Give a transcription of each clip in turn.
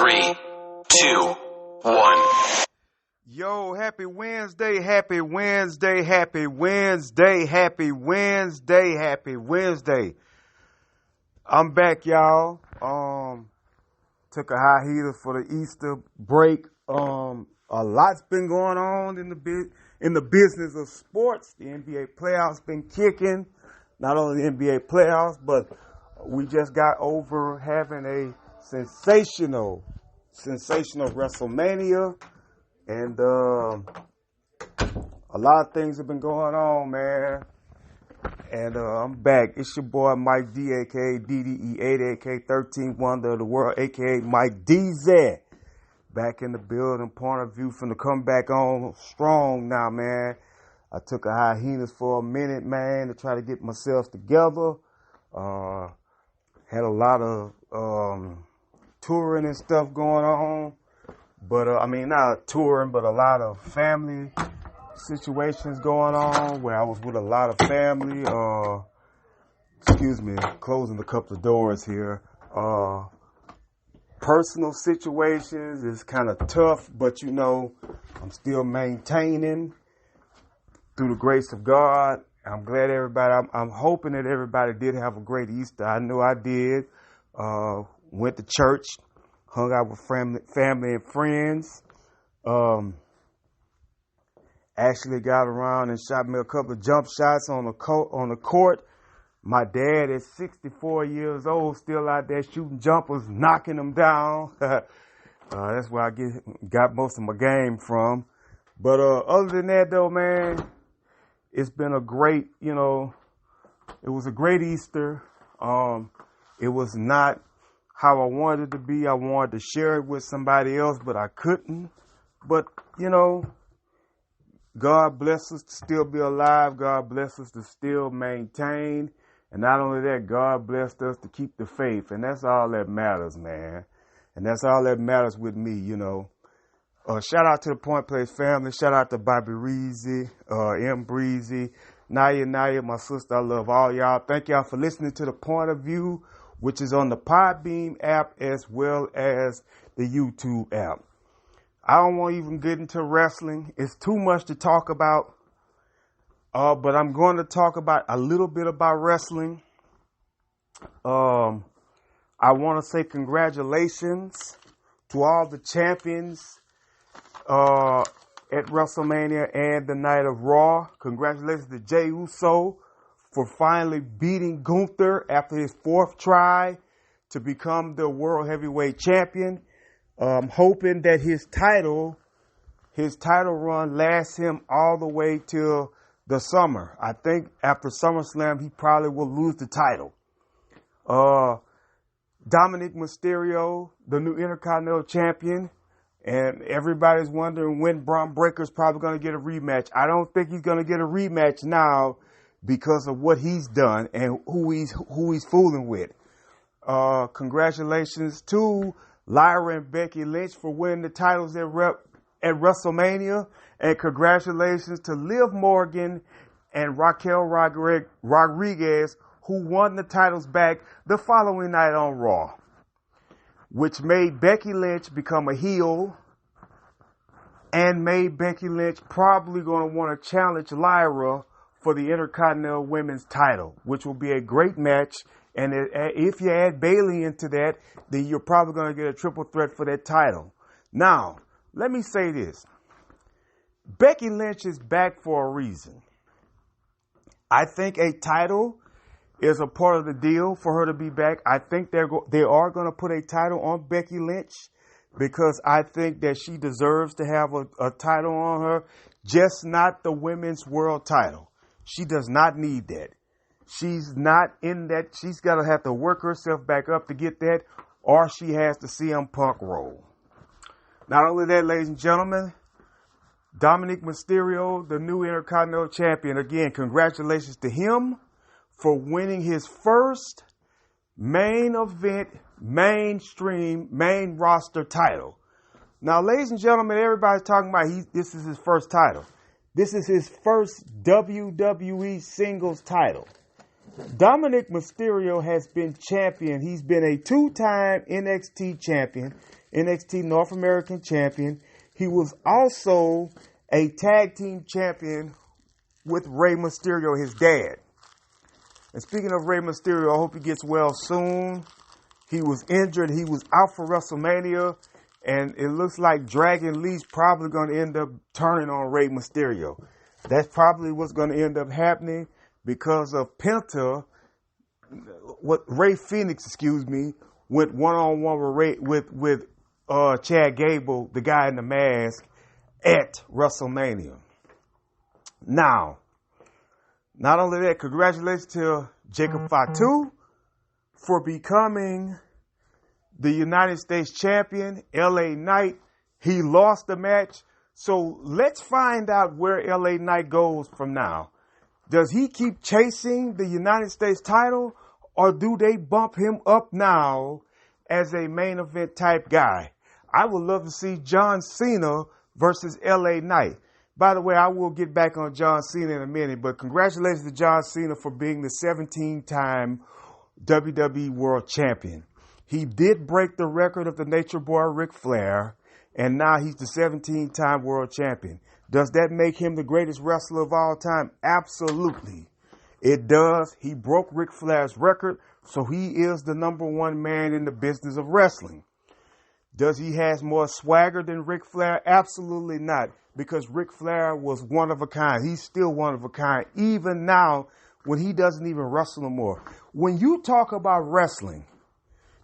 3, 2, 1. Yo, happy Wednesday, happy Wednesday, happy Wednesday, happy Wednesday, happy Wednesday. I'm back, y'all. Took a hiatus for the Easter break. A lot's been going on in the business of sports. The NBA playoffs been kicking. Not only the NBA playoffs, but we just got over having a sensational WrestleMania. And a lot of things have been going on, man. And I'm back. It's your boy Mike D, a.k.a. DDE8, a.k.a. 13 Wonder of the World, a.k.a. Mike DZ. Back in the building, point of view from the comeback on strong now, man. I took a hiatus for a minute, man, to try to get myself together. Had a lot of touring and stuff going on. But, not touring, but a lot of family situations going on where I was with a lot of family. Closing a couple of doors here. Personal situations is kind of tough, but I'm still maintaining through the grace of God. I'm glad I'm hoping that everybody did have a great Easter. I know I did. Went to church, hung out with family and friends. Actually got around and shot me a couple of jump shots on the court. My dad is 64 years old, still out there shooting jumpers, knocking them down. That's where I got most of my game from. But other than that, though, man, it's been a great, it was a great Easter. It was not how I wanted it to be. I wanted to share it with somebody else, but I couldn't. But, God bless us to still be alive. God bless us to still maintain. And not only that, God blessed us to keep the faith. And that's all that matters, man. And that's all that matters with me, Shout out to the Point Place family. Shout out to Bobby Reezy, M. Breezy, Naya, my sister. I love all y'all. Thank y'all for listening to The Point of View, which is on the Podbeam app as well as the YouTube app. I don't want to even get into wrestling. It's too much to talk about. But I'm going to talk about a little bit about wrestling. I want to say congratulations to all the champions at WrestleMania and the night of Raw. Congratulations to Jey Uso for finally beating Gunther after his fourth try to become the World Heavyweight Champion. I'm hoping that his title run lasts him all the way till the summer. I think after SummerSlam, he probably will lose the title. Dominic Mysterio, the new Intercontinental Champion, and everybody's wondering when Braun Breaker's probably going to get a rematch. I don't think he's going to get a rematch now because of what he's done and who he's fooling with. Congratulations to Lyra and Becky Lynch for winning the titles at WrestleMania. And congratulations to Liv Morgan and Raquel Rodriguez, who won the titles back the following night on Raw, which made Becky Lynch become a heel and made Becky Lynch probably going to want to challenge Lyra for the Intercontinental Women's title, which will be a great match. And if you add Bayley into that, then you're probably going to get a triple threat for that title. Now, let me say this. Becky Lynch is back for a reason. I think a title is a part of the deal for her to be back. I think they are going to put a title on Becky Lynch because I think that she deserves to have a title on her, just not the women's world title. She does not need that. She's not in that. She's got to have to work herself back up to get that, or she has the CM Punk role. Not only that, ladies and gentlemen, Dominic Mysterio, the new Intercontinental Champion. Again, congratulations to him for winning his first main event, mainstream, main roster title. Now, ladies and gentlemen, everybody's talking about this is his first title. This is his first WWE singles title. Dominic Mysterio has been champion. He's been a two-time NXT champion, NXT North American champion. He was also a tag team champion with Rey Mysterio, his dad. And speaking of Rey Mysterio, I hope he gets well soon. He was injured. He was out for WrestleMania. And it looks like Dragon Lee's probably going to end up turning on Rey Mysterio. That's probably what's going to end up happening because of Penta. Ray Phoenix, went one-on-one with Chad Gable, the guy in the mask, at WrestleMania. Now, not only that, congratulations to Jacob Fatu for becoming the United States champion. LA Knight, he lost the match. So let's find out where LA Knight goes from now. Does he keep chasing the United States title, or do they bump him up now as a main event type guy? I would love to see John Cena versus LA Knight. By the way, I will get back on John Cena in a minute, but congratulations to John Cena for being the 17-time WWE World Champion. He did break the record of the Nature Boy Ric Flair, and now he's the 17-time World Champion. Does that make him the greatest wrestler of all time? Absolutely. It does. He broke Ric Flair's record, so he is the number one man in the business of wrestling. Does he have more swagger than Ric Flair? Absolutely not, because Ric Flair was one of a kind. He's still one of a kind, even now when he doesn't even wrestle no more. When you talk about wrestling,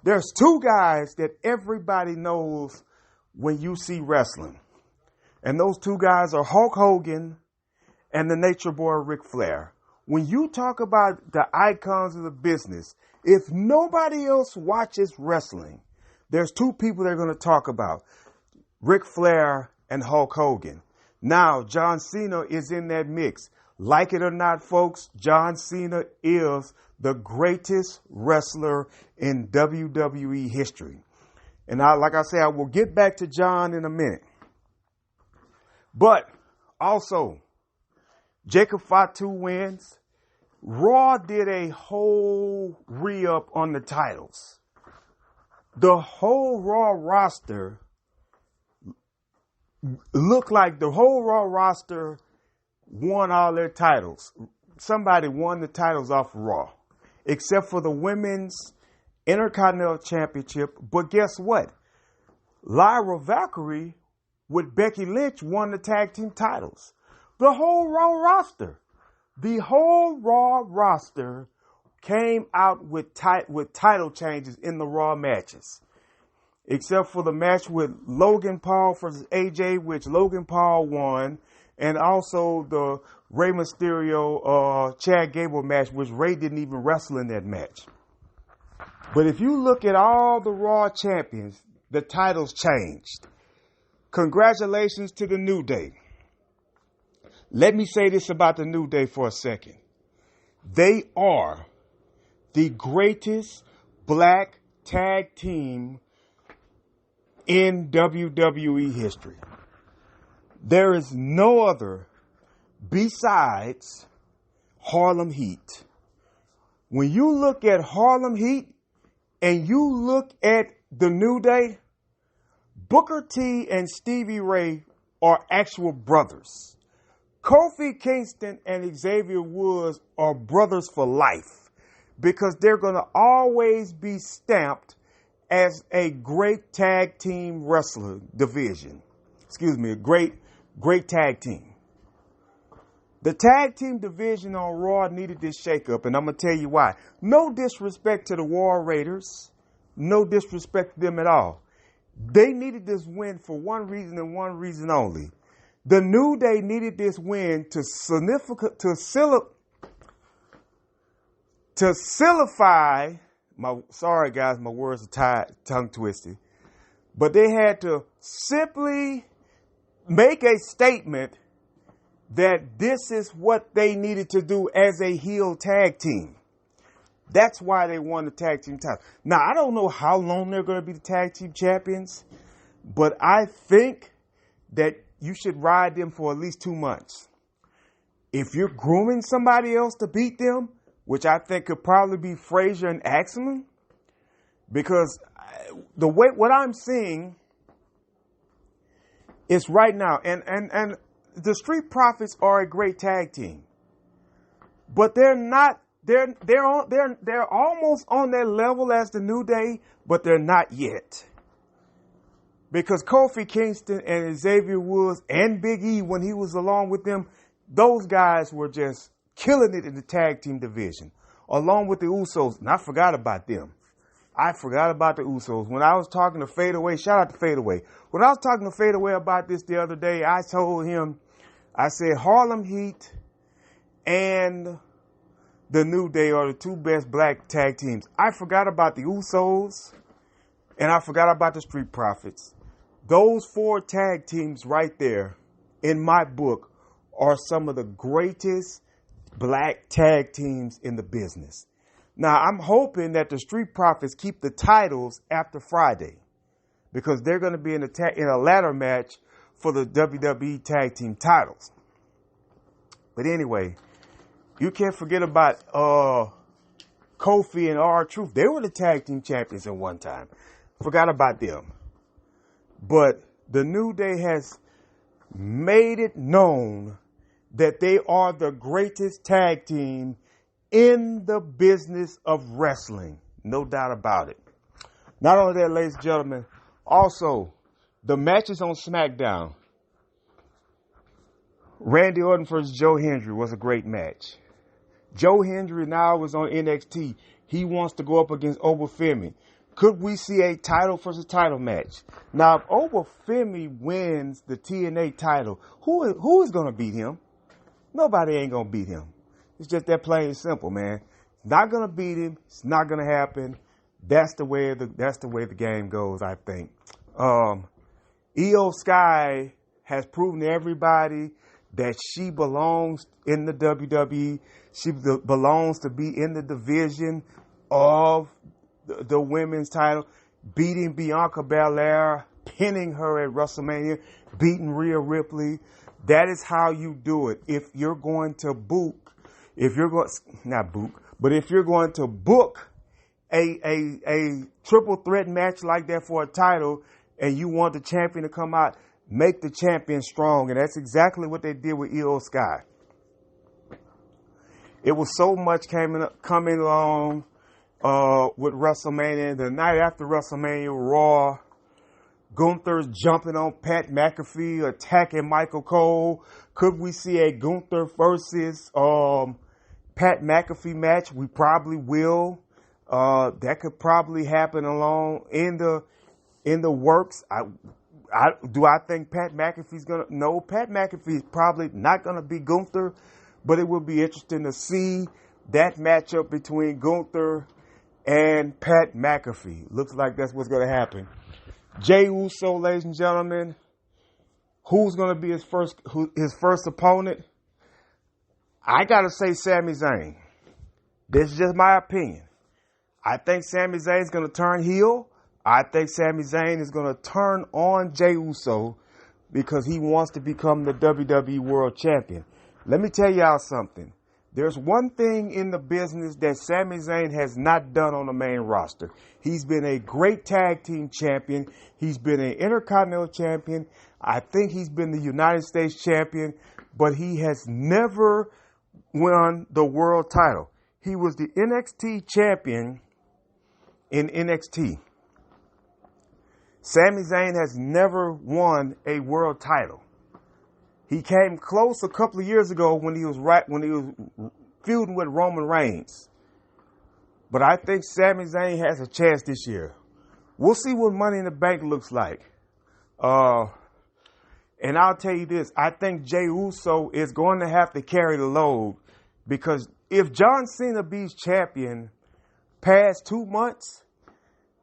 there's two guys that everybody knows when you see wrestling. And those two guys are Hulk Hogan and the Nature Boy Ric Flair. When you talk about the icons of the business, if nobody else watches wrestling, there's two people they're going to talk about, Ric Flair and Hulk Hogan. Now, John Cena is in that mix. Like it or not, folks, John Cena is the greatest wrestler in WWE history. And like I say, I will get back to John in a minute. But also, Jacob Fatu wins. Raw did a whole re-up on the titles. The whole Raw roster looked like the whole Raw roster won all their titles. Somebody won the titles off Raw, except for the Women's Intercontinental Championship. But guess what? Lyra Valkyrie with Becky Lynch won the tag team titles. The whole Raw roster came out with title changes in the Raw matches, except for the match with Logan Paul versus AJ, which Logan Paul won, and also the Rey Mysterio Chad Gable match, which Rey didn't even wrestle in that match. But if you look at all the Raw champions, the titles changed. Congratulations to the New Day. Let me say this about the New Day for a second. They are the greatest black tag team in WWE history. There is no other besides Harlem Heat. When you look at Harlem Heat and you look at the New Day, Booker T and Stevie Ray are actual brothers. Kofi Kingston and Xavier Woods are brothers for life because they're going to always be stamped as a great tag team wrestler division. A great tag team. The tag team division on Raw needed this shakeup, and I'm going to tell you why. No disrespect to the War Raiders. No disrespect to them at all. They needed this win for one reason and one reason only. The New Day needed this win to solidify. Sorry guys, my words are tongue twisted. But they had to simply make a statement that this is what they needed to do as a heel tag team. That's why they won the tag team title. Now, I don't know how long they're going to be the tag team champions, but I think that you should ride them for at least 2 months. If you're grooming somebody else to beat them, which I think could probably be Frazier and Axelman, because the way what I'm seeing is right now, and the Street Profits are a great tag team, but they're not. They're almost on that level as the New Day, but they're not yet. Because Kofi Kingston and Xavier Woods and Big E, when he was along with them, those guys were just killing it in the tag team division, along with the Usos. And I forgot about them. I forgot about the Usos. When I was talking to Fade Away, shout out to Fade Away. When I was talking to Fade Away about this the other day, I told him, I said Harlem Heat and the New Day are the two best black tag teams. I forgot about the Usos, and I forgot about the Street Profits. Those four tag teams right there, in my book, are some of the greatest black tag teams in the business. Now, I'm hoping that the Street Profits keep the titles after Friday, because they're going to be in a ladder match for the WWE tag team titles. But anyway, you can't forget about Kofi and R-Truth. They were the tag team champions at one time. Forgot about them. But the New Day has made it known that they are the greatest tag team in the business of wrestling. No doubt about it. Not only that, ladies and gentlemen, also the matches on SmackDown. Randy Orton versus Joe Hendry was a great match. Joe Hendry now is on NXT. He wants to go up against Obafemi. Could we see a title versus title match? Now, if Obafemi wins the TNA title, who is going to beat him? Nobody ain't going to beat him. It's just that plain and simple, man. Not going to beat him. It's not going to happen. That's the way the game goes, I think. Io Sky has proven to everybody that she belongs in the WWE. She belongs to be in the division of the women's title, beating Bianca Belair, pinning her at WrestleMania, beating Rhea Ripley. That is how you do it. If you're going to if you're going to book a triple threat match like that for a title, and you want the champion to come out, make the champion strong. And that's exactly what they did with Io Sky. It was so much coming along with WrestleMania. The night after WrestleMania, Raw, Gunther's jumping on Pat McAfee, attacking Michael Cole. Could we see a Gunther versus Pat McAfee match? We probably will. That could probably happen along in the works. Do I think Pat McAfee's gonna? No, Pat McAfee's probably not gonna be Gunther, but it would be interesting to see that matchup between Gunther and Pat McAfee. Looks like that's what's gonna happen. Jey Uso, ladies and gentlemen, who's gonna be his first opponent? I gotta say Sami Zayn. This is just my opinion. I think Sami Zayn's gonna turn heel. I think Sami Zayn is going to turn on Jey Uso because he wants to become the WWE World Champion. Let me tell y'all something. There's one thing in the business that Sami Zayn has not done on the main roster. He's been a great tag team champion. He's been an Intercontinental champion. I think he's been the United States champion, but he has never won the world title. He was the NXT champion in NXT. Sami Zayn has never won a world title. He came close a couple of years ago when he was feuding with Roman Reigns. But I think Sami Zayn has a chance this year. We'll see what Money in the Bank looks like. And I'll tell you this, I think Jey Uso is going to have to carry the load, because if John Cena beats champion past 2 months,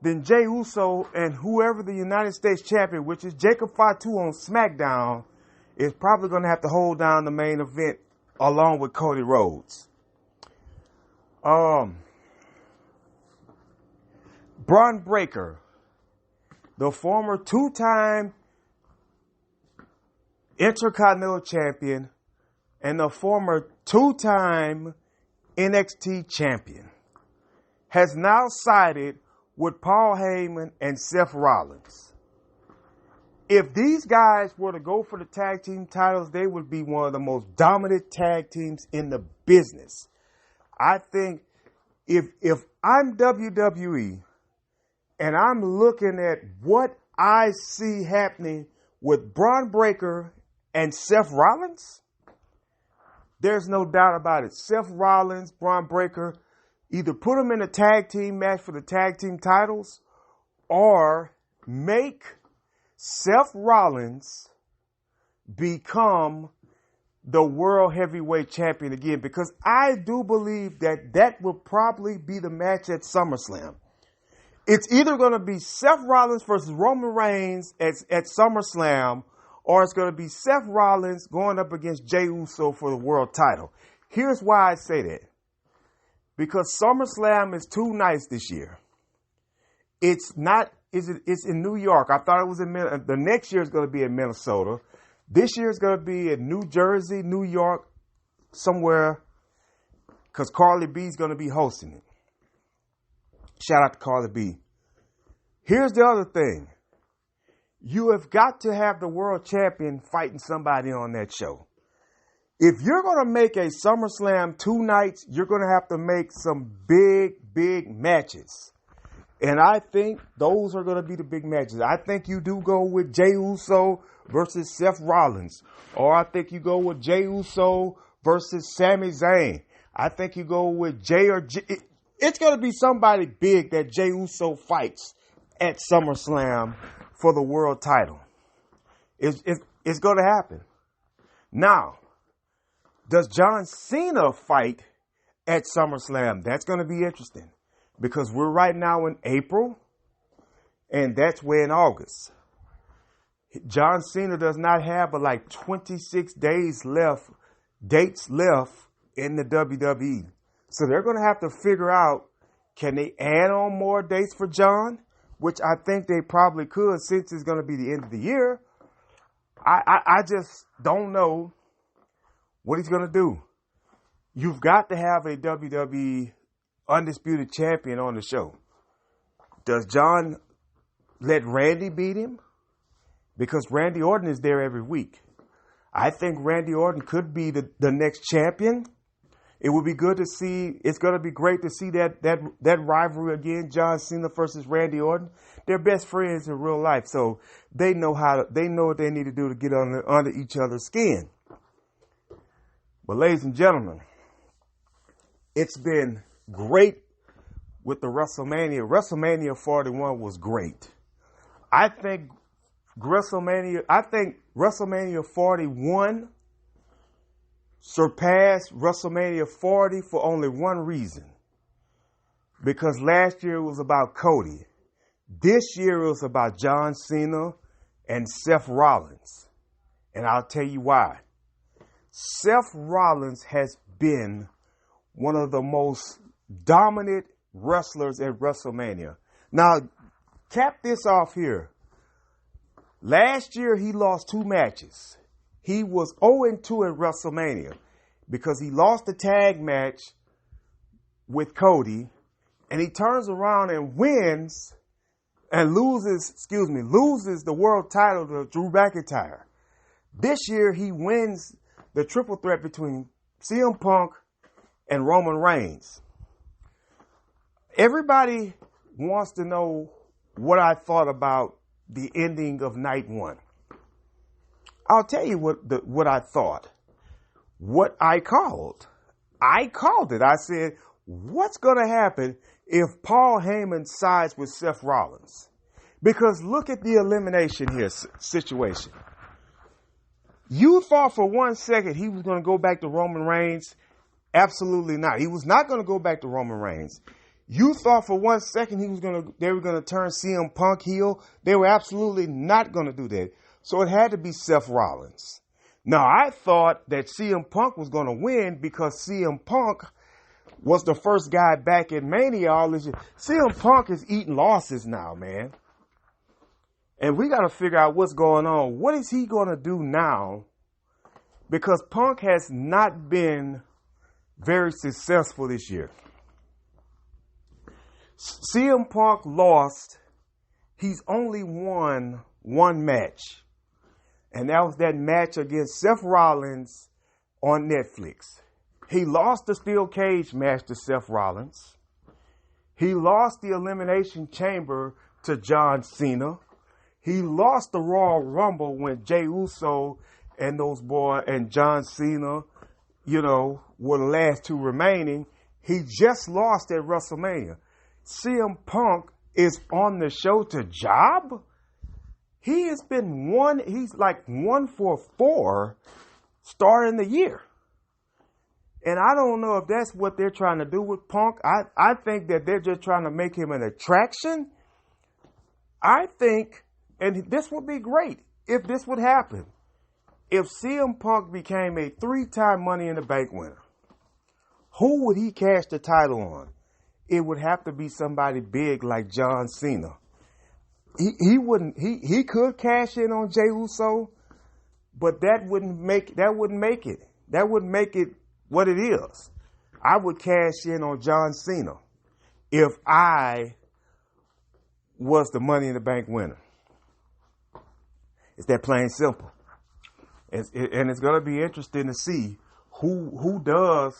then Jey Uso and whoever the United States champion, which is Jacob Fatu on SmackDown, is probably going to have to hold down the main event along with Cody Rhodes. Braun Breakker, the former two-time Intercontinental champion and the former two-time NXT champion, has now sided with Paul Heyman and Seth Rollins. If these guys were to go for the tag team titles, they would be one of the most dominant tag teams in the business. I think if I'm WWE and I'm looking at what I see happening with Braun Breaker and Seth Rollins, there's no doubt about it. Seth Rollins, Braun Breaker, either put them in a tag team match for the tag team titles or make Seth Rollins become the world heavyweight champion again, because I do believe that that will probably be the match at SummerSlam. It's either going to be Seth Rollins versus Roman Reigns at SummerSlam, or it's going to be Seth Rollins going up against Jey Uso for the world title. Here's why I say that. Because SummerSlam is 2 nights this year. It's in New York. I thought it was in the next year is going to be in Minnesota. This year is going to be in New Jersey, New York, somewhere, because Carly B is going to be hosting it. Shout out to Carly B. Here's the other thing. You have got to have the world champion fighting somebody on that show. If you're going to make a SummerSlam 2 nights, you're going to have to make some big matches. And I think those are going to be the big matches. I think you do go with Jey Uso versus Seth Rollins. Or I think you go with Jey Uso versus Sami Zayn. I think you go with it's going to be somebody big that Jey Uso fights at SummerSlam for the world title. It's going to happen. Now, does John Cena fight at SummerSlam? That's going to be interesting, because we're right now in April, and that's way in August. John Cena does not have but like 26 dates left in the WWE. So they're going to have to figure out, can they add on more dates for John? Which I think they probably could, since it's going to be the end of the year. I just don't know what he's going to do. You've got to have a WWE undisputed champion on the show. Does John let Randy beat him? Because Randy Orton is there every week. I think Randy Orton could be the next champion. It would be good to see. It's going to be great to see that rivalry again, John Cena versus Randy Orton. They're best friends in real life, so they know what they need to do to get under each other's skin. But ladies and gentlemen, it's been great with the WrestleMania. WrestleMania 41 was great. I think WrestleMania 41 surpassed WrestleMania 40 for only one reason. Because last year it was about Cody. This year it was about John Cena and Seth Rollins. And I'll tell you why. Seth Rollins has been one of the most dominant wrestlers at WrestleMania. Now, cap this off here. Last year he lost 2 matches. He was 0-2 at WrestleMania because he lost the tag match with Cody, and he turns around and wins and loses the world title to Drew McIntyre. This year he wins the triple threat between CM Punk and Roman Reigns. Everybody wants to know what I thought about the ending of night 1. I'll tell you what I thought. What I called. I called it. I said, what's going to happen if Paul Heyman sides with Seth Rollins? Because look at the elimination here situation. You thought for 1 second he was going to go back to Roman Reigns. Absolutely not. He was not going to go back to Roman Reigns. You thought for 1 second they were going to turn CM Punk heel. They were absolutely not going to do that. So it had to be Seth Rollins. Now, I thought that CM Punk was going to win because CM Punk was the first guy back in Mania all this year. CM Punk is eating losses now, man. And we got to figure out what's going on. What is he going to do now? Because Punk has not been very successful this year. CM Punk lost. He's only won one match. And that was that match against Seth Rollins on Netflix. He lost the steel cage match to Seth Rollins. He lost the Elimination Chamber to John Cena. He lost the Royal Rumble when Jey Uso and those boys and John Cena, were the last two remaining. He just lost at WrestleMania. CM Punk is on the show to job. He has been he's like 1 for 4 starting the year. And I don't know if that's what they're trying to do with Punk. I think that they're just trying to make him an attraction. I think, and this would be great if this would happen. If CM Punk became a 3-time Money in the Bank winner, who would he cash the title on? It would have to be somebody big like John Cena. He could cash in on Jey Uso, but that wouldn't make it. That wouldn't make it what it is. I would cash in on John Cena if I was the Money in the Bank winner. It's that plain simple. And it's going to be interesting to see who does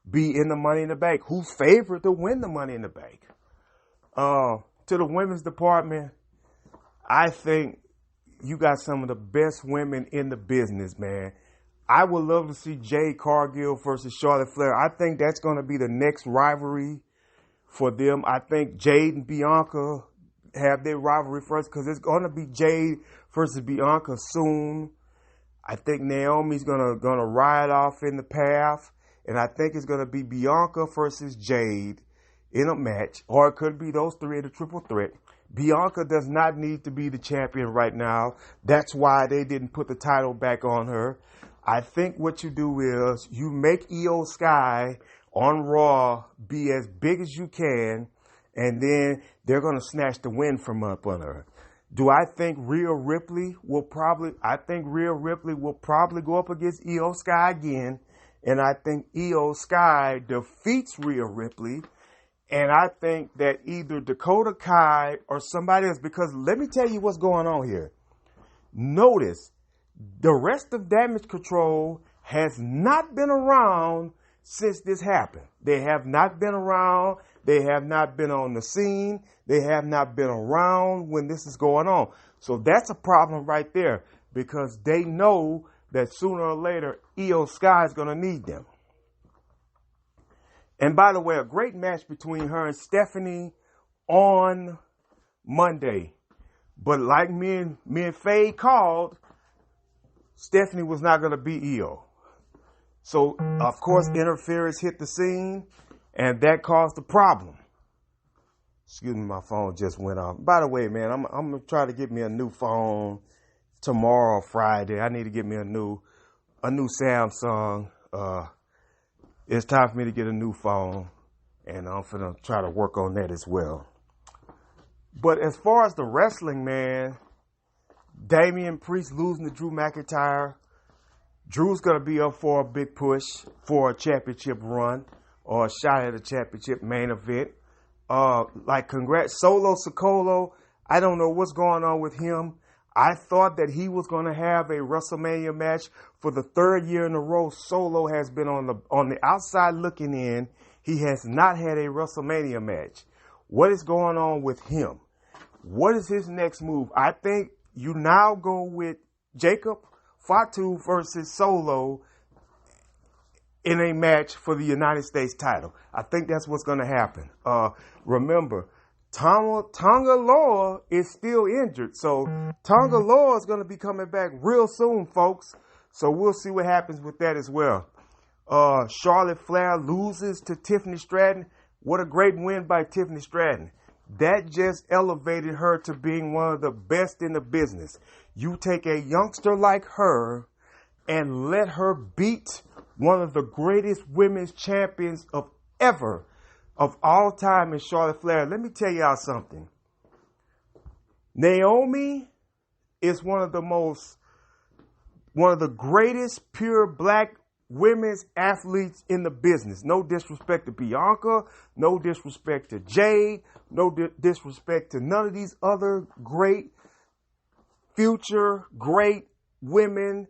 be in the Money in the Bank, who's favored to win the Money in the Bank. To the women's department, I think you got some of the best women in the business, man. I would love to see Jade Cargill versus Charlotte Flair. I think that's going to be the next rivalry for them. I think Jade and Bianca have their rivalry first because it's going to be Jade versus Bianca soon. I think Naomi's gonna ride off in the path, and I think it's gonna be Bianca versus Jade in a match, or it could be those three in a triple threat. Bianca does not need to be the champion right now. That's why they didn't put the title back on her. I think what you do is you make Io Sky on Raw be as big as you can, and then they're gonna snatch the win from up on her. Do I think Rhea Ripley will probably go up against Io Sky again, and I think Io Sky defeats Rhea Ripley, and I think that either Dakota Kai or somebody else, because let me tell you what's going on here. Notice the rest of Damage Control has not been around since this happened. They have not been around. They have not been on the scene. They have not been around when this is going on. So that's a problem right there because they know that sooner or later Io Sky is going to need them. And by the way, a great match between her and Stephanie on Monday. But like me and Faye called, Stephanie was not going to beat Io. So, of course, interference hit the scene, and that caused the problem. Excuse me, my phone just went off. By the way, man, I'm going to try to get me a new phone tomorrow, Friday. I need to get me a new Samsung. It's time for me to get a new phone, and I'm going to try to work on that as well. But as far as the wrestling, man, Damian Priest losing to Drew McIntyre. Drew's going to be up for a big push for a championship run or a shot at a championship main event. Congrats, Solo Sikoa. I don't know what's going on with him. I thought that he was going to have a WrestleMania match for the 3rd year in a row. Solo has been on the outside looking in. He has not had a WrestleMania match. What is going on with him? What is his next move? I think you now go with Jacob Fatu versus Solo in a match for the United States title. I think that's what's going to happen. Remember, Tonga Loa is still injured. So Tonga Loa is going to be coming back real soon, folks. So we'll see what happens with that as well. Charlotte Flair loses to Tiffany Stratton. What a great win by Tiffany Stratton. That just elevated her to being one of the best in the business. You take a youngster like her and let her beat one of the greatest women's champions of all time in Charlotte Flair. Let me tell y'all something. Naomi is one of the greatest pure black women's athletes in the business. No disrespect to Bianca, no disrespect to Jade, no disrespect to none of these other great, future great women,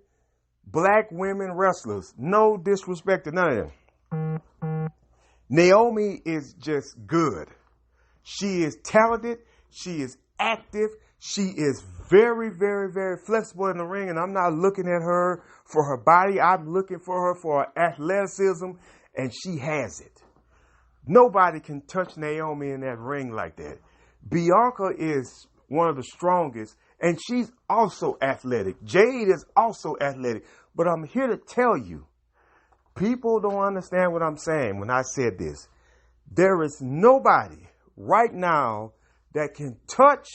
black women wrestlers. No disrespect to none of them. Naomi is just good. She is talented. She is active. She is very, very, very flexible in the ring, and I'm not looking at her for her body. I'm looking for her for her athleticism, and she has it. Nobody can touch Naomi in that ring like that. Bianca is one of the strongest, and she's also athletic. Jade is also athletic. But I'm here to tell you, people don't understand what I'm saying when I said this. There is nobody right now that can touch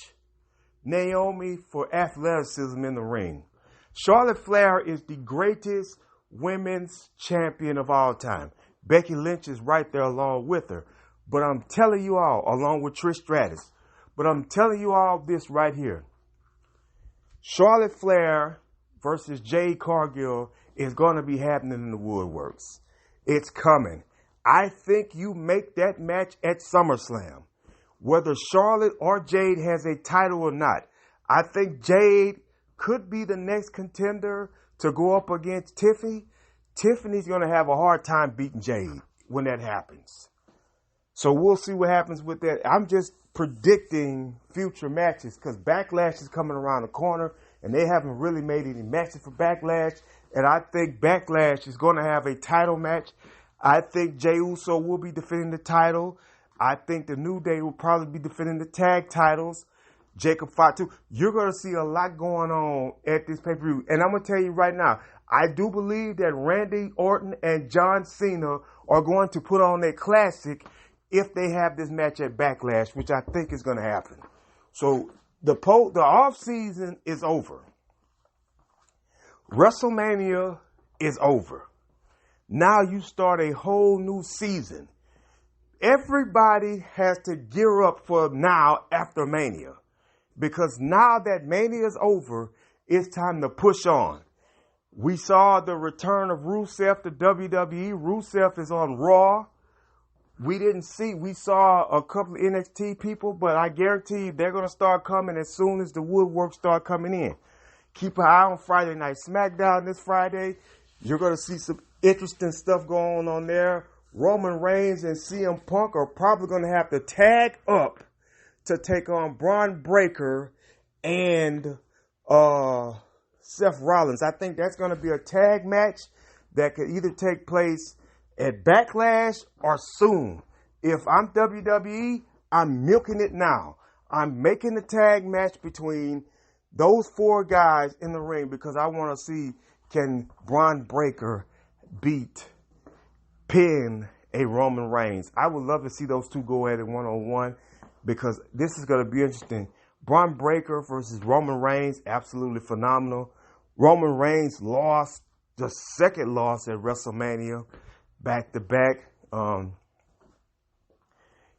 Naomi for athleticism in the ring. Charlotte Flair is the greatest women's champion of all time. Becky Lynch is right there along with her. But I'm telling you all, along with Trish Stratus, but I'm telling you all this right here. Charlotte Flair versus Jade Cargill is going to be happening in the woodworks. It's coming. I think you make that match at SummerSlam. Whether Charlotte or Jade has a title or not, I think Jade could be the next contender to go up against Tiffany. Tiffany's going to have a hard time beating Jade when that happens. So we'll see what happens with that. I'm just predicting future matches because Backlash is coming around the corner and they haven't really made any matches for Backlash. And I think Backlash is going to have a title match. I think Jey Uso will be defending the title. I think the New Day will probably be defending the tag titles. Jacob Fatu. You're going to see a lot going on at this pay-per-view. And I'm going to tell you right now, I do believe that Randy Orton and John Cena are going to put on a classic if they have this match at Backlash, which I think is going to happen. So the off season is over. WrestleMania is over. Now you start a whole new season. Everybody has to gear up for now after Mania. Because now that Mania is over, it's time to push on. We saw the return of Rusev to WWE. Rusev is on Raw. We saw a couple of NXT people, but I guarantee you they're going to start coming as soon as the woodwork start coming in. Keep an eye on Friday Night SmackDown this Friday. You're going to see some interesting stuff going on there. Roman Reigns and CM Punk are probably going to have to tag up to take on Braun Breaker and Seth Rollins. I think that's going to be a tag match that could either take place at Backlash or soon. If I'm WWE, I'm milking it now. I'm making the tag match between those four guys in the ring because I want to see, can Braun Breaker pin a Roman Reigns. I would love to see those two go at it one-on-one because this is going to be interesting. Braun Breaker versus Roman Reigns, absolutely phenomenal. Roman Reigns lost the second loss at WrestleMania back-to-back.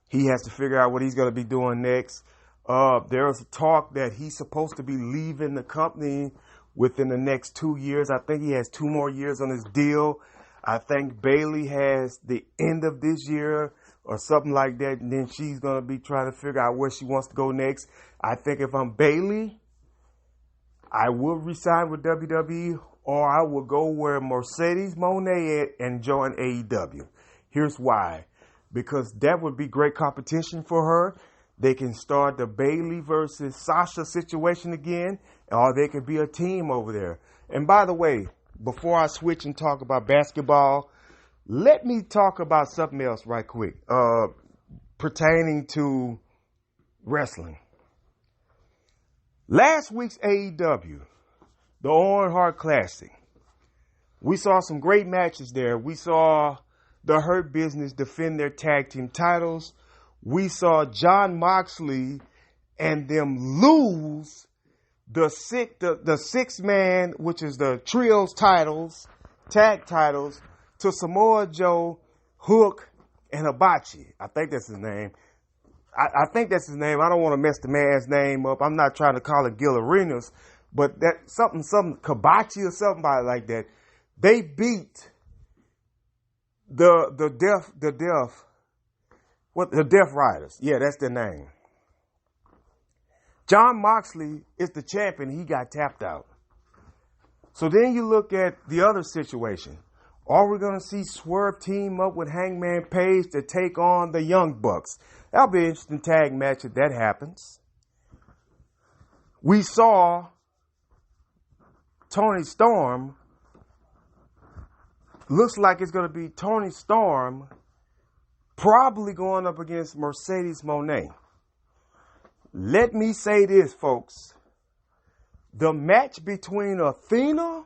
He has to figure out what he's going to be doing next. There is a talk that he's supposed to be leaving the company within the next 2 years. I think he has 2 more years on his deal. I think Bayley has the end of this year or something like that, and then she's going to be trying to figure out where she wants to go next. I think if I'm Bayley, I will resign with WWE, or I will go where Mercedes Moné at and join AEW. Here's why. Because that would be great competition for her. They can start the Bayley versus Sasha situation again, or they could be a team over there. And by the way, before I switch and talk about basketball, let me talk about something else right quick pertaining to wrestling. Last week's AEW, the Owen Hart Classic, we saw some great matches there. We saw the Hurt Business defend their tag team titles. We saw Jon Moxley and them lose the six-man, which is the trios titles, tag titles, to Samoa Joe, Hook, and Hibachi. I think that's his name. I think that's his name. I don't want to mess the man's name up. I'm not trying to call it Gil Arenas, but that something Hibachi or something like that. They beat the Death Riders. Yeah, that's their name. John Moxley is the champion. He got tapped out. So then you look at the other situation. Are we going to see Swerve team up with Hangman Page to take on the Young Bucks? That'll be an interesting tag match if that happens. We saw Tony Storm. Looks like it's going to be Tony Storm probably going up against Mercedes Moné. Let me say this, folks. The match between Athena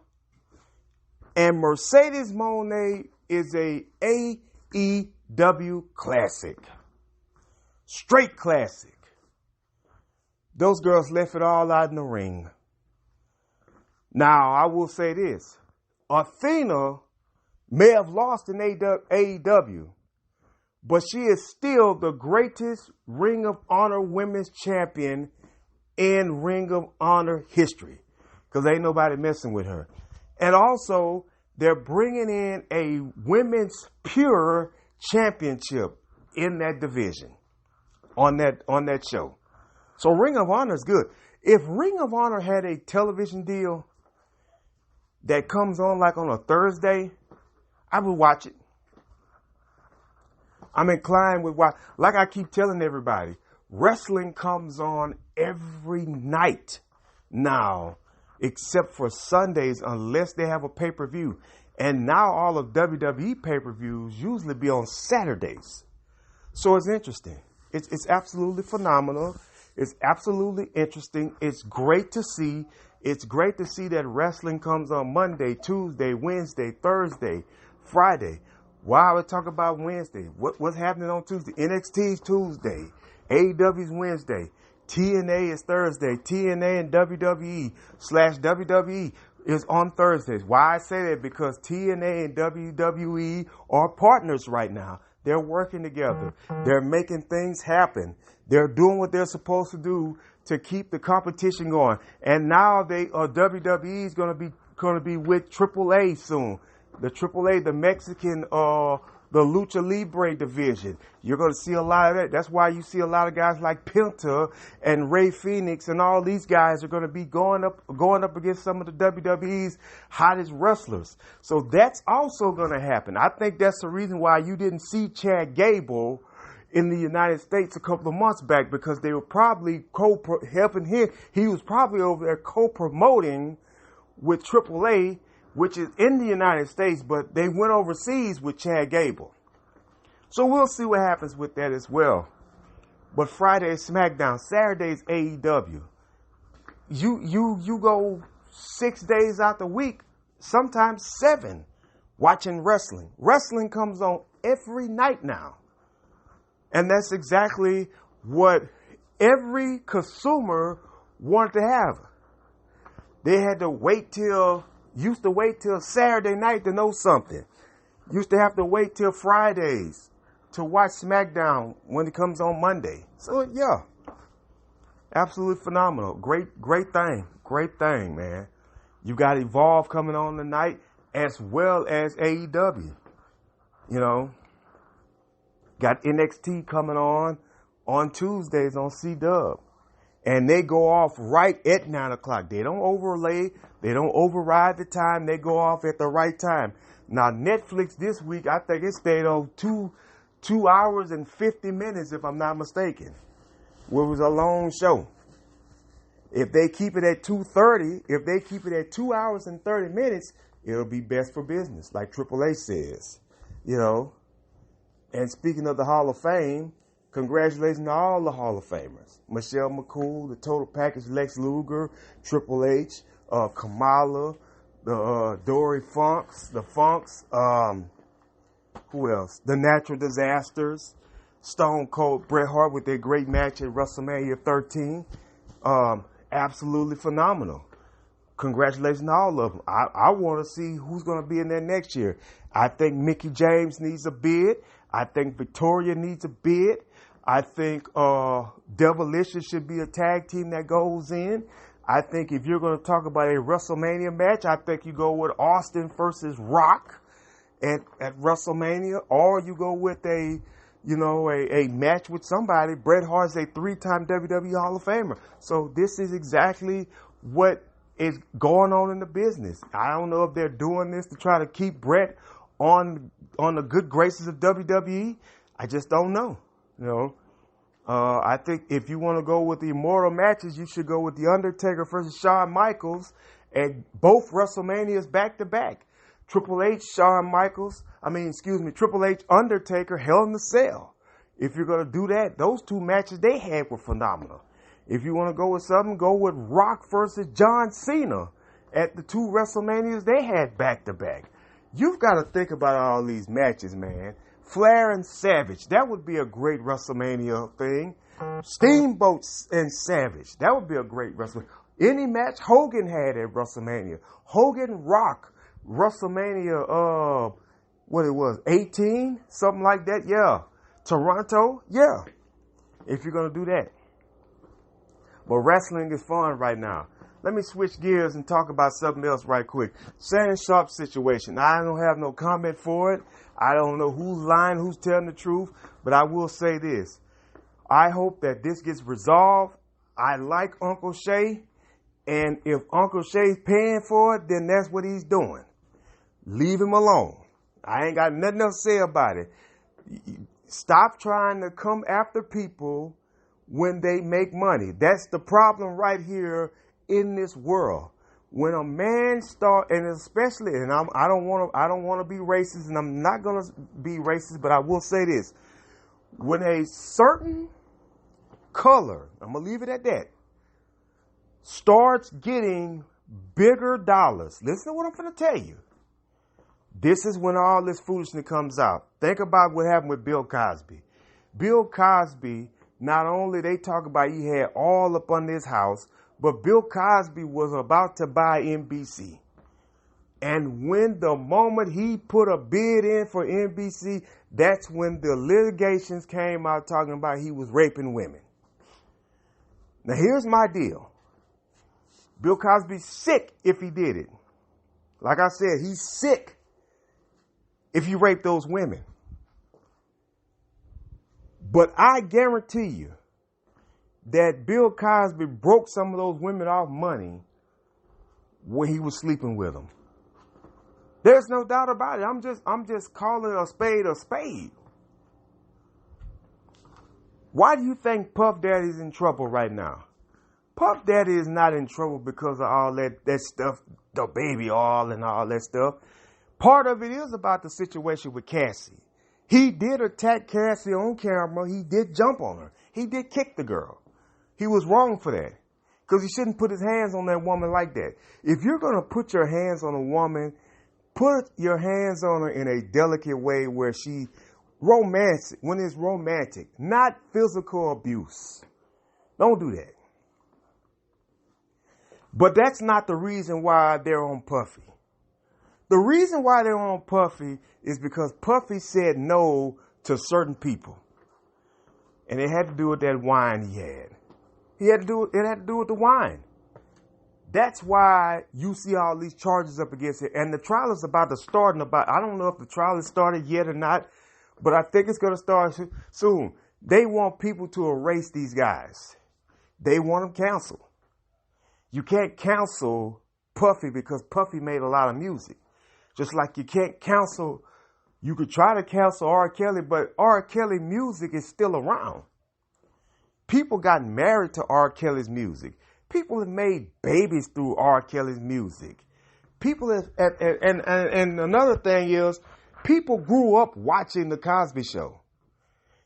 and Mercedes Moné is a AEW classic. Straight classic. Those girls left it all out in the ring. Now, I will say this. Athena may have lost in AEW, but she is still the greatest Ring of Honor Women's Champion in Ring of Honor history, because ain't nobody messing with her. And also, they're bringing in a Women's Pure Championship in that division on that show. So Ring of Honor is good. If Ring of Honor had a television deal that comes on like on a Thursday, I would watch it. I'm inclined with watch. Like I keep telling everybody, wrestling comes on every night now, except for Sundays, unless they have a pay-per-view. And now all of WWE pay-per-views usually be on Saturdays. So it's interesting. It's absolutely phenomenal. It's absolutely interesting. It's great to see. It's great to see that wrestling comes on Monday, Tuesday, Wednesday, Thursday, Friday. Why would talk about Wednesday? What's happening on Tuesday? NXT's Tuesday. AEW's Wednesday. TNA is Thursday. TNA and WWE/WWE is on Thursdays. Why I say that? Because TNA and WWE are partners right now. They're working together. They're making things happen. They're doing what they're supposed to do to keep the competition going. And now WWE is going to be with AAA soon. The AAA, the Mexican, the Lucha Libre division. You're going to see a lot of that. That's why you see a lot of guys like Penta and Ray Phoenix and all these guys are going to be going up against some of the WWE's hottest wrestlers. So that's also going to happen. I think that's the reason why you didn't see Chad Gable in the United States a couple of months back, because they were probably helping him. He was probably over there co-promoting with AAA, which is in the United States, but they went overseas with Chad Gable. So we'll see what happens with that as well. But Friday is SmackDown, Saturday is AEW. You go 6 days out the week, sometimes 7, watching wrestling. Wrestling comes on every night now. And that's exactly what every consumer wanted to have. They had to used to wait till Saturday night to know something. Used to have to wait till Fridays to watch SmackDown when it comes on Monday. So yeah, absolutely phenomenal. Great thing, man. You got Evolve coming on tonight as well as AEW. You know, got NXT coming on Tuesdays on C-Dub. And they go off right at 9 o'clock. They don't overlay. They don't override the time. They go off at the right time. Now, Netflix this week, I think it stayed on 2 hours and 50 minutes, if I'm not mistaken. It was a long show. If they keep it at 2:30, if they keep it at 2 hours and 30 minutes, it'll be best for business, like AAA says. You know. And speaking of the Hall of Fame, congratulations to all the Hall of Famers. Michelle McCool, the Total Package, Lex Luger, Triple H, Kamala, the Dory Funks, the Funks, who else? The Natural Disasters, Stone Cold, Bret Hart with their great match at WrestleMania 13. Absolutely phenomenal. Congratulations to all of them. I want to see who's going to be in there next year. I think Mickie James needs a bid. I think Victoria needs a bid. I think Devilicious should be a tag team that goes in. I think if you're going to talk about a WrestleMania match, I think you go with Austin versus Rock. at WrestleMania, or you go with a match with somebody. Bret Hart's a 3-time WWE Hall of Famer. So this is exactly what is going on in the business. I don't know if they're doing this to try to keep Bret on the good graces of WWE. I just don't know. I think if you want to go with the immortal matches, you should go with The Undertaker versus Shawn Michaels at both WrestleManias back to back. Triple H, Undertaker, Hell in the Cell. If you're going to do that, those two matches they had were phenomenal. If you want to go with something, go with Rock versus John Cena at the 2 WrestleManias they had back to back. You've got to think about all these matches, man. Flair and Savage, that would be a great WrestleMania thing. Steamboat and Savage, that would be a great WrestleMania. Any match Hogan had at WrestleMania. Hogan Rock, WrestleMania, 18? Something like that, yeah. Toronto, yeah. If you're going to do that. But wrestling is fun right now. Let me switch gears and talk about something else right quick. Shannon Sharp situation. I don't have no comment for it. I don't know who's lying, who's telling the truth, but I will say this. I hope that this gets resolved. I like Uncle Shay, and if Uncle Shay's paying for it, then that's what he's doing. Leave him alone. I ain't got nothing else to say about it. Stop trying to come after people when they make money. That's the problem right here in this world. When a man and especially, and I don't want to be racist, and I'm not going to be racist, but I will say this. When a certain color, I'm going to leave it at that, starts getting bigger dollars, listen to what I'm going to tell you. This is when all this foolishness comes out. Think about what happened with Bill Cosby. Bill Cosby, not only they talk about he had all up under his house, but Bill Cosby was about to buy NBC. And when the moment he put a bid in for NBC, that's when the litigations came out talking about he was raping women. Now here's my deal. Bill Cosby's sick if he did it. Like I said, he's sick if you rape those women. But I guarantee you that Bill Cosby broke some of those women off money when he was sleeping with them. There's no doubt about it. I'm just calling a spade a spade. Why do you think Puff Daddy's in trouble right now? Puff Daddy is not in trouble because of all that stuff, the baby oil and all that stuff. Part of it is about the situation with Cassie. He did attack Cassie on camera. He did jump on her. He did kick the girl. He was wrong for that because he shouldn't put his hands on that woman like that. If you're going to put your hands on a woman, put your hands on her in a delicate way where when it's romantic, not physical abuse. Don't do that. But that's not the reason why they're on Puffy. The reason why they're on Puffy is because Puffy said no to certain people. And it had to do with that wine he had. It had to do with the wine. That's why you see all these charges up against it. And the trial is about to start I don't know if the trial has started yet or not, but I think it's going to start soon. They want people to erase these guys. They want them canceled. You can't cancel Puffy because Puffy made a lot of music. Just like you can't cancel, you could try to cancel R. Kelly, but R. Kelly music is still around. People got married to R. Kelly's music. People have made babies through R. Kelly's music. People have, and another thing is, people grew up watching The Cosby Show.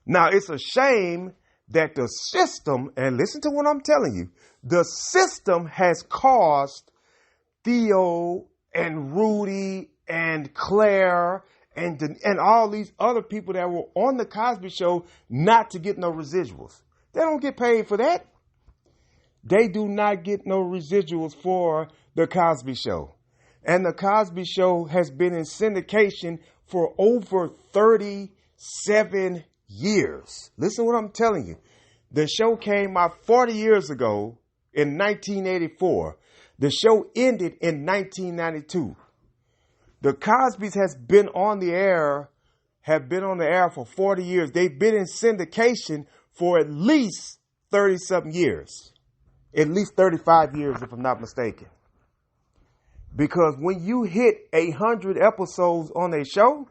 Now, it's a shame that the system, and listen to what I'm telling you, the system has caused Theo and Rudy and Claire and all these other people that were on The Cosby Show not to get no residuals. They don't get paid for that. They do not get no residuals for The Cosby Show. And The Cosby Show has been in syndication for over 37 years. Listen to what I'm telling you. The show came out 40 years ago in 1984. The show ended in 1992. The Cosbys have been on the air for 40 years. They've been in syndication for at least 30-something years. At least 35 years, if I'm not mistaken. Because when you hit 100 episodes on a show,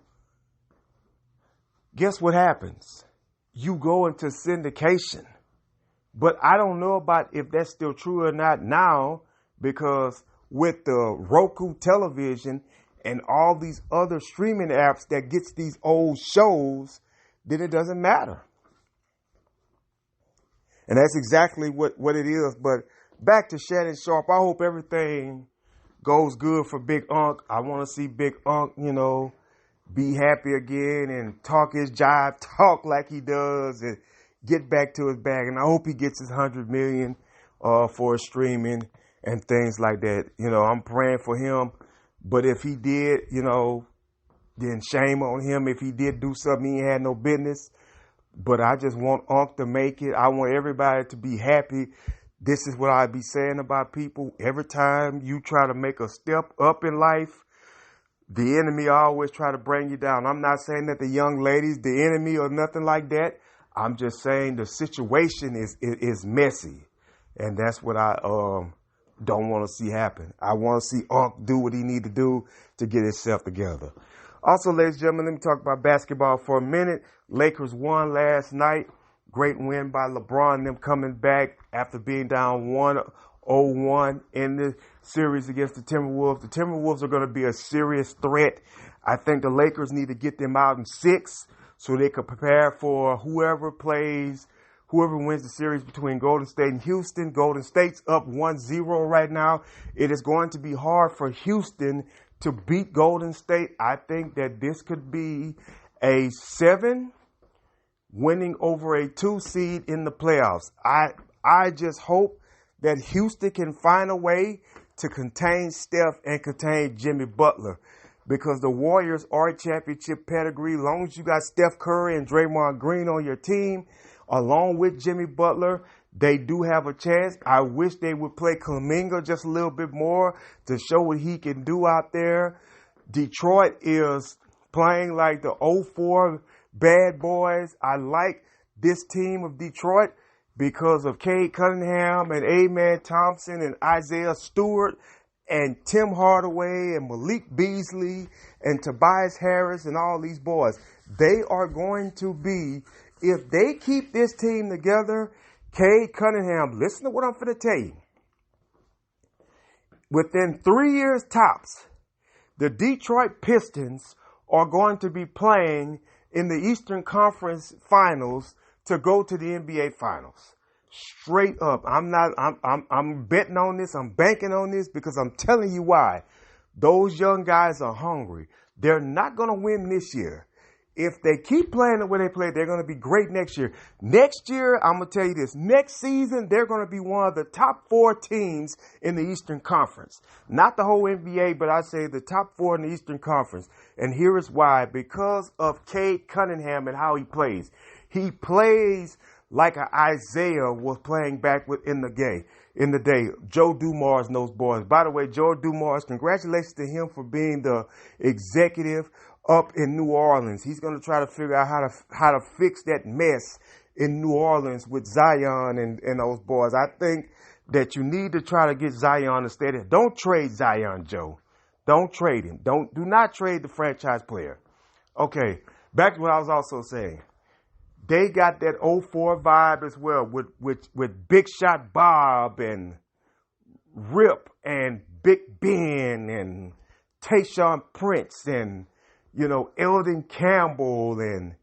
guess what happens? You go into syndication. But I don't know about if that's still true or not now, because with the Roku television and all these other streaming apps that gets these old shows, then it doesn't matter. And that's exactly what it is. But back to Shannon Sharpe, I hope everything goes good for Big Unc. I want to see Big Unc, be happy again and talk his jive, talk like he does, and get back to his bag. And I hope he gets his $100 million for streaming and things like that. I'm praying for him. But if he did, then shame on him if he did do something he had no business. But I just want Unc to make it. I want everybody to be happy. This is what I be saying about people. Every time you try to make a step up in life, the enemy always try to bring you down. I'm not saying that the young lady's the enemy or nothing like that. I'm just saying the situation is messy. And that's what I don't want to see happen. I want to see Unc do what he need to do to get himself together. Also, ladies and gentlemen, let me talk about basketball for a minute. Lakers won last night. Great win by LeBron and them coming back after being down 1-0-1 in the series against the Timberwolves. The Timberwolves are going to be a serious threat. I think the Lakers need to get them out in 6 so they can prepare for whoever wins the series between Golden State and Houston. Golden State's up 1-0 right now. It is going to be hard for Houston to beat Golden State. I think that this could be a 7 winning over a 2 seed in the playoffs. I just hope that Houston can find a way to contain Steph and contain Jimmy Butler, because the Warriors are championship pedigree. As long as you got Steph Curry and Draymond Green on your team, along with Jimmy Butler, they do have a chance. I wish they would play Kuminga just a little bit more to show what he can do out there. Detroit is playing like the 04 Bad Boys. I like this team of Detroit because of Cade Cunningham and Amen Thompson and Isaiah Stewart and Tim Hardaway and Malik Beasley and Tobias Harris and all these boys. They are going to be, if they keep this team together, Cade Cunningham, listen to what I'm going to tell you. Within 3 years tops, the Detroit Pistons are going to be playing in the Eastern Conference Finals to go to the NBA Finals. Straight up. I'm betting on this. I'm banking on this because I'm telling you why. Those young guys are hungry. They're not going to win this year. If they keep playing the way they play, they're going to be great next year. Next year, I'm going to tell you this. Next season, they're going to be one of the top 4 teams in the Eastern Conference. Not the whole NBA, but I say the top 4 in the Eastern Conference. And here is why. Because of Cade Cunningham and how he plays. He plays like an Isaiah was playing back in the day. Joe Dumars and those boys. By the way, Joe Dumars, congratulations to him for being the executive up in New Orleans. He's going to try to figure out how to fix that mess in New Orleans with Zion and those boys. I think that you need to try to get Zion to stay there. Don't trade Zion, Joe. Don't trade him. Do not trade the franchise player. Okay, back to what I was also saying. They got that 04 vibe as well with Big Shot Bob and Rip and Big Ben and Tayshaun Prince and, Eldon Campbell and,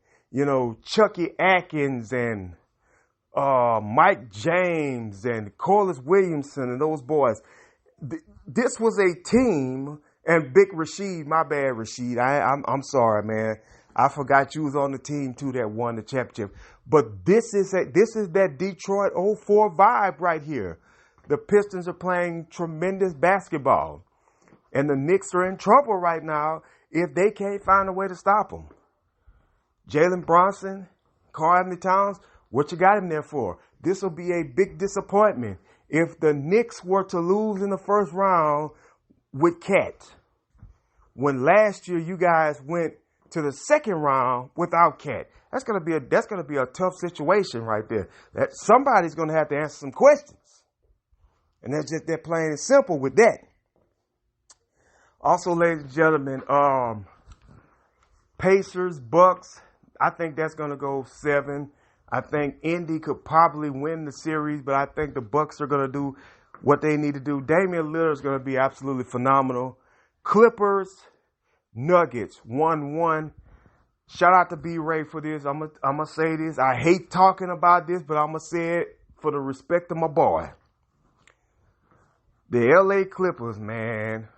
Chucky Atkins and Mike James and Corliss Williamson and those boys. This was a team, and Big Rashid, my bad, Rashid. I'm sorry, man. I forgot you was on the team too that won the championship. But this is that Detroit 04 vibe right here. The Pistons are playing tremendous basketball. And the Knicks are in trouble right now if they can't find a way to stop them. Jalen Brunson, Karl Anthony Towns, what you got him there for? This will be a big disappointment if the Knicks were to lose in the first round with Cat. when last year you guys went to the second round without Cat. That's gonna be a tough situation right there. That somebody's gonna have to answer some questions. And that's just that plain and simple with that. Also, ladies and gentlemen, Pacers, Bucks, I think that's going to go 7. I think Indy could probably win the series, but I think the Bucks are going to do what they need to do. Damian Lillard is going to be absolutely phenomenal. Clippers, Nuggets, 1-1. Shout out to B.Ray for this. I'm going to say this. I hate talking about this, but I'm going to say it for the respect of my boy. The LA Clippers, man,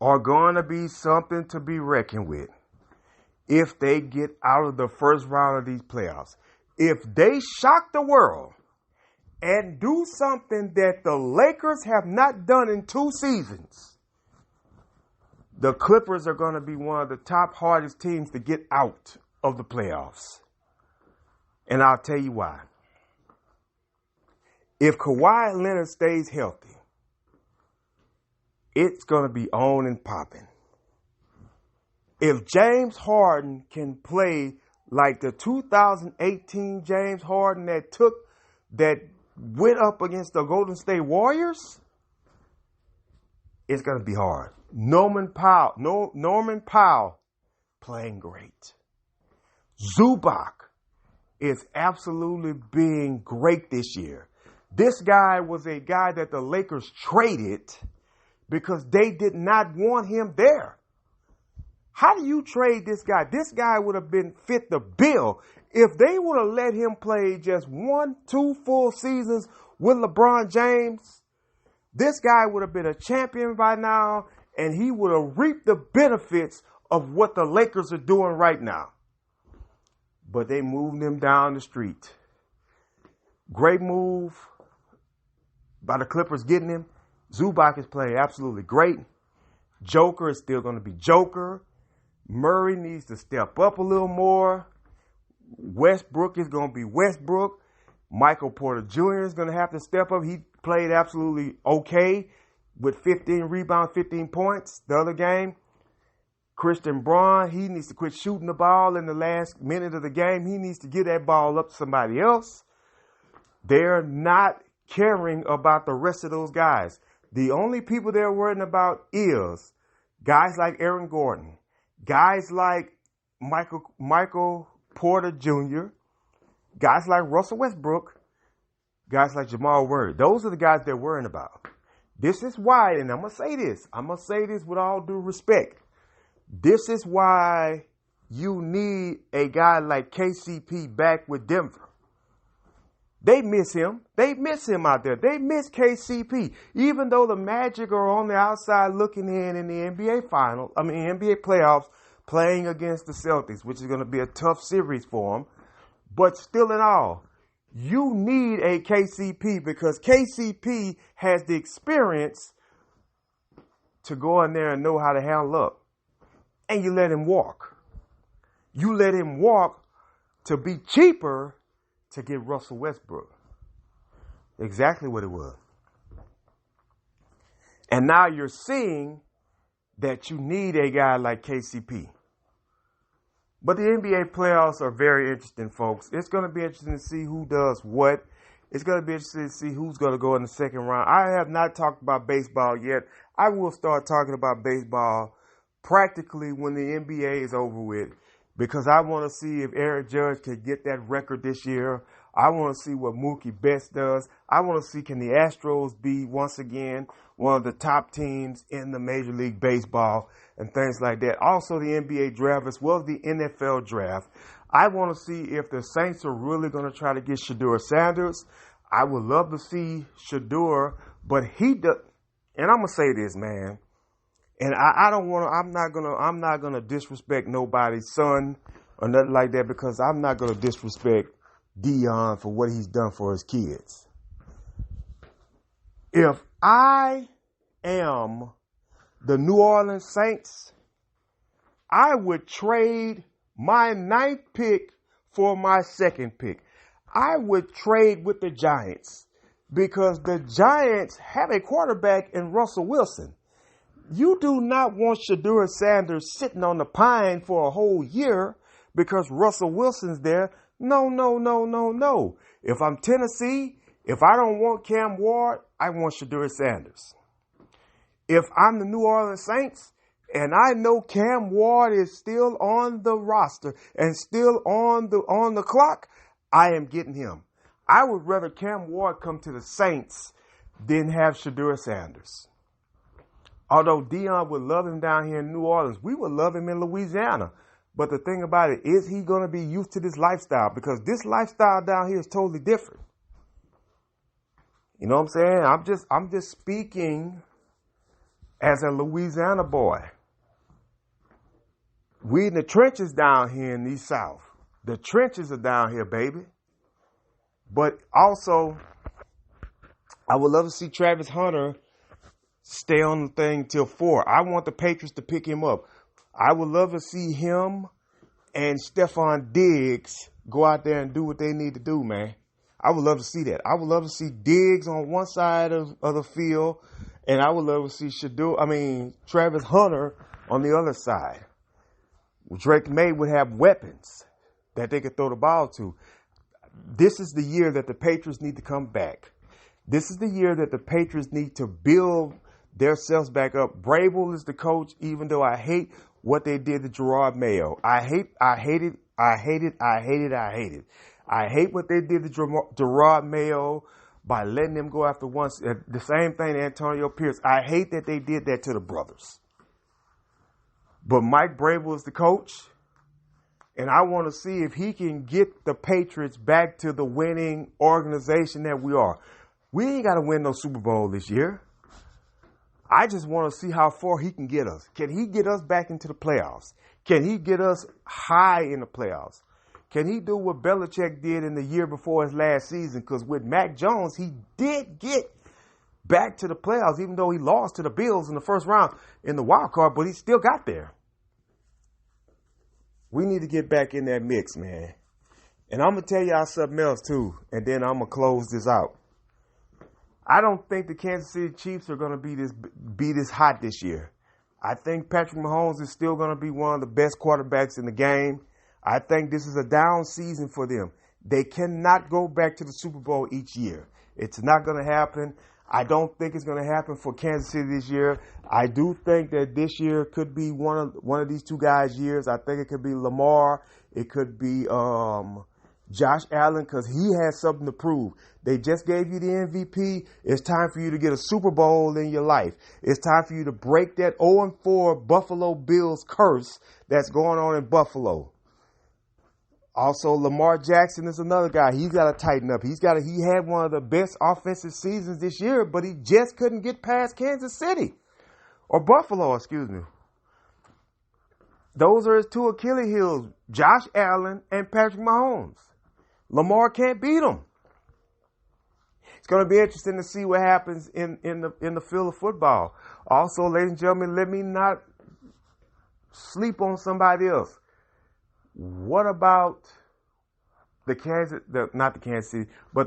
are going to be something to be reckoned with if they get out of the first round of these playoffs. If they shock the world and do something that the Lakers have not done in 2 seasons, the Clippers are going to be one of the top hardest teams to get out of the playoffs. And I'll tell you why. If Kawhi Leonard stays healthy, it's going to be on and popping. If James Harden can play like the 2018 James Harden that went up against the Golden State Warriors, it's going to be hard. Norman Powell playing great. Zubac is absolutely being great this year. This guy was a guy that the Lakers traded because they did not want him there. How do you trade this guy? This guy would have been fit the bill if they would have let him play just 1-2 full seasons with LeBron James. This guy would have been a champion by now, and he would have reaped the benefits of what the Lakers are doing right now. But they moved him down the street. Great move by the Clippers getting him. Zubac is playing absolutely great. Joker is still going to be Joker. Murray needs to step up a little more. Westbrook is going to be Westbrook. Michael Porter Jr. is going to have to step up. He played absolutely okay with 15 rebounds, 15 points the other game. Christian Braun, he needs to quit shooting the ball in the last minute of the game. He needs to get that ball up to somebody else. They're not caring about the rest of those guys. The only people they're worrying about is guys like Aaron Gordon, guys like Michael Porter Jr., guys like Russell Westbrook, guys like Jamal Murray. Those are the guys they're worrying about. This is why, and I'm going to say this with all due respect. This is why you need a guy like KCP back with Denver. They miss him. They miss him out there. They miss KCP. Even though the Magic are on the outside looking in the NBA NBA playoffs, playing against the Celtics, which is going to be a tough series for them. But still in all, you need a KCP because KCP has the experience to go in there and know how to handle up. And you let him walk. You let him walk to be cheaper to get Russell Westbrook. Exactly what it was. And now you're seeing that you need a guy like KCP. But the NBA playoffs are very interesting, folks. It's going to be interesting to see who does what. It's going to be interesting to see who's going to go in the second round. I have not talked about baseball yet. I will start talking about baseball practically when the NBA is over with, because I want to see if Aaron Judge can get that record this year. I want to see what Mookie Betts does. I want to see, can the Astros be once again one of the top teams in the Major League Baseball and things like that. Also the NBA draft as well as the NFL draft. I want to see if the Saints are really going to try to get Shedeur Sanders. I would love to see Shedeur, but he does. And I'm going to say this, man. And I'm not gonna disrespect nobody's son or nothing like that, because I'm not gonna disrespect Dion for what he's done for his kids. If I am the New Orleans Saints, I would trade my 9th pick for my 2nd pick. I would trade with the Giants because the Giants have a quarterback in Russell Wilson. You do not want Shedeur Sanders sitting on the pine for a whole year because Russell Wilson's there. No, no, no, no, no. If I'm Tennessee, if I don't want Cam Ward, I want Shedeur Sanders. If I'm the New Orleans Saints and I know Cam Ward is still on the roster and still on the clock, I am getting him. I would rather Cam Ward come to the Saints than have Shedeur Sanders. Although Dion would love him down here in New Orleans, we would love him in Louisiana. But the thing about it, is he going to be used to this lifestyle? Because this lifestyle down here is totally different. You know what I'm saying? I'm just speaking as a Louisiana boy. We in the trenches down here in the South. The trenches are down here, baby. But also, I would love to see Travis Hunter stay on the thing till 4. I want the Patriots to pick him up. I would love to see him and Stephon Diggs go out there and do what they need to do, man. I would love to see that. I would love to see Diggs on one side of the field, and I would love to see Travis Hunter on the other side. Drake May would have weapons that they could throw the ball to. This is the year that the Patriots need to come back. This is the year that the Patriots need to build themselves back up. Vrabel is the coach, even though I hate what they did to Gerard Mayo. I hate what they did to Gerard Mayo by letting them go after once. The same thing to Antonio Pierce. I hate that they did that to the brothers. But Mike Vrabel is the coach, and I want to see if he can get the Patriots back to the winning organization that we are. We ain't got to win no Super Bowl this year. I just want to see how far he can get us. Can he get us back into the playoffs? Can he get us high in the playoffs? Can he do what Belichick did in the year before his last season? Because with Mac Jones, he did get back to the playoffs, even though he lost to the Bills in the first round in the wild card, but he still got there. We need to get back in that mix, man. And I'm going to tell y'all something else, too, and then I'm going to close this out. I don't think the Kansas City Chiefs are going to be this hot this year. I think Patrick Mahomes is still going to be one of the best quarterbacks in the game. I think this is a down season for them. They cannot go back to the Super Bowl each year. It's not going to happen. I don't think it's going to happen for Kansas City this year. I do think that this year could be one of these two guys' years. I think it could be Lamar. It could be Josh Allen, because he has something to prove. They just gave you the MVP. It's time for you to get a Super Bowl in your life. It's time for you to break that 0-4 Buffalo Bills curse that's going on in Buffalo. Also, Lamar Jackson is another guy. He's got to tighten up. He had one of the best offensive seasons this year, but he just couldn't get past Kansas City. Or Buffalo, excuse me. Those are his two Achilles heels, Josh Allen and Patrick Mahomes. Lamar can't beat him. It's going to be interesting to see what happens in the field of football. Also, ladies and gentlemen, let me not sleep on somebody else. What about the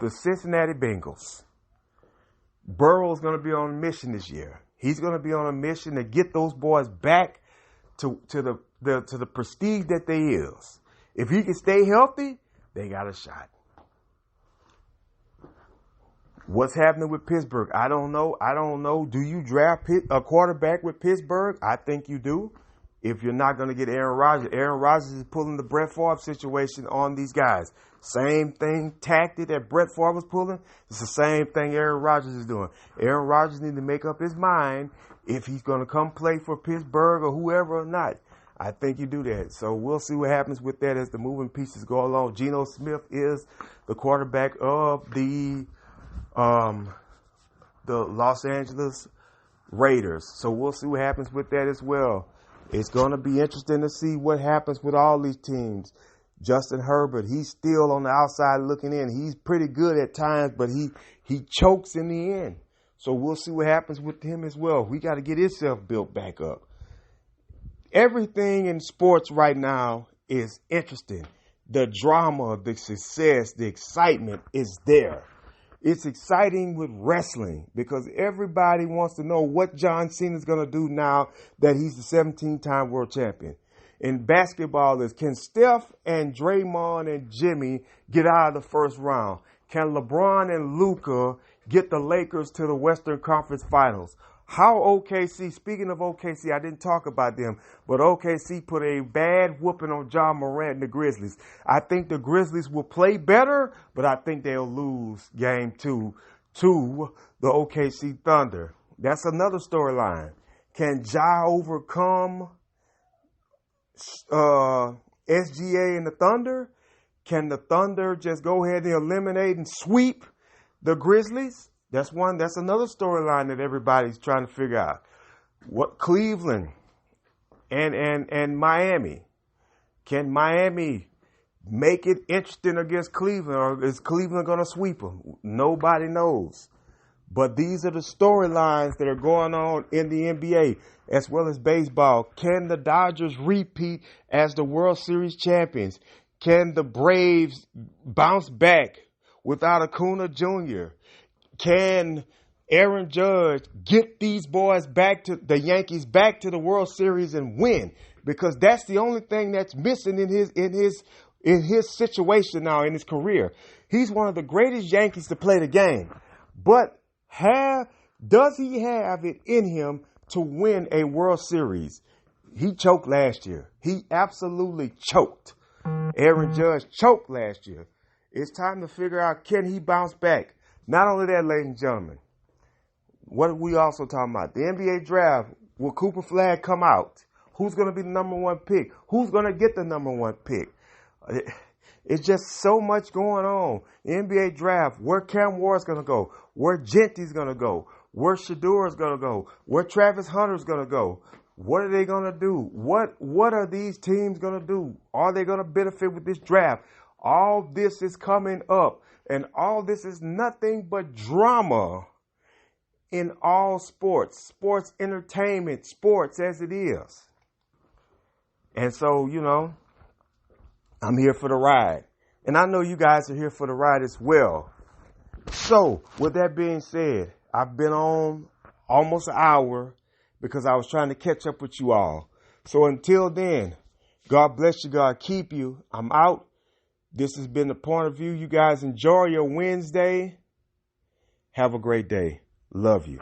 Cincinnati Bengals? Burrow's going to be on a mission this year. He's going to be on a mission to get those boys back to the prestige that they is. If he can stay healthy, they got a shot. What's happening with Pittsburgh? I don't know. Do you draft a quarterback with Pittsburgh? I think you do. If you're not going to get Aaron Rodgers is pulling the Brett Favre situation on these guys. Same thing, tactic that Brett Favre was pulling. It's the same thing Aaron Rodgers is doing. Aaron Rodgers needs to make up his mind if he's going to come play for Pittsburgh or whoever or not. I think you do that. So we'll see what happens with that as the moving pieces go along. Geno Smith is the quarterback of the Los Angeles Raiders. So we'll see what happens with that as well. It's going to be interesting to see what happens with all these teams. Justin Herbert, he's still on the outside looking in. He's pretty good at times, but he chokes in the end. So we'll see what happens with him as well. We got to get himself built back up. Everything in sports right now is interesting. The drama, the success, the excitement is there. It's exciting with wrestling because everybody wants to know what John Cena's going to do now that he's the 17-time world champion. In basketball is, can Steph and Draymond and Jimmy get out of the first round? Can LeBron and Luka get the Lakers to the Western Conference Finals? How OKC, speaking of OKC, I didn't talk about them, but OKC put a bad whooping on John Morant and the Grizzlies. I think the Grizzlies will play better, but I think they'll lose game 2 to the OKC Thunder. That's another storyline. Can Ja overcome SGA and the Thunder? Can the Thunder just go ahead and eliminate and sweep the Grizzlies? That's another storyline that everybody's trying to figure out. What Cleveland and Miami. Can Miami make it interesting against Cleveland, or is Cleveland going to sweep them? Nobody knows. But these are the storylines that are going on in the NBA as well as baseball. Can the Dodgers repeat as the World Series champions? Can the Braves bounce back without Acuna Jr.? Can Aaron Judge get these boys back to the Yankees, back to the World Series and win? Because that's the only thing that's missing in his situation now in his career. He's one of the greatest Yankees to play the game. But does he have it in him to win a World Series? He choked last year. He absolutely choked. Aaron Judge choked last year. It's time to figure out, can he bounce back? Not only that, ladies and gentlemen, what are we also talking about? The NBA draft, will Cooper Flag come out? Who's going to be the number 1 pick? Who's going to get the number 1 pick? It's just so much going on. The NBA draft, where Cam Ward's going to go, where Genty's going to go, where Shadur's going to go, where Travis Hunter's going to go. What are they going to do? What are these teams going to do? Are they going to benefit with this draft? All this is coming up. And all this is nothing but drama in all sports entertainment, sports as it is. And so, I'm here for the ride. And I know you guys are here for the ride as well. So, with that being said, I've been on almost an hour because I was trying to catch up with you all. So until then, God bless you, God keep you. I'm out. This has been The Point of View. You guys enjoy your Wednesday. Have a great day. Love you.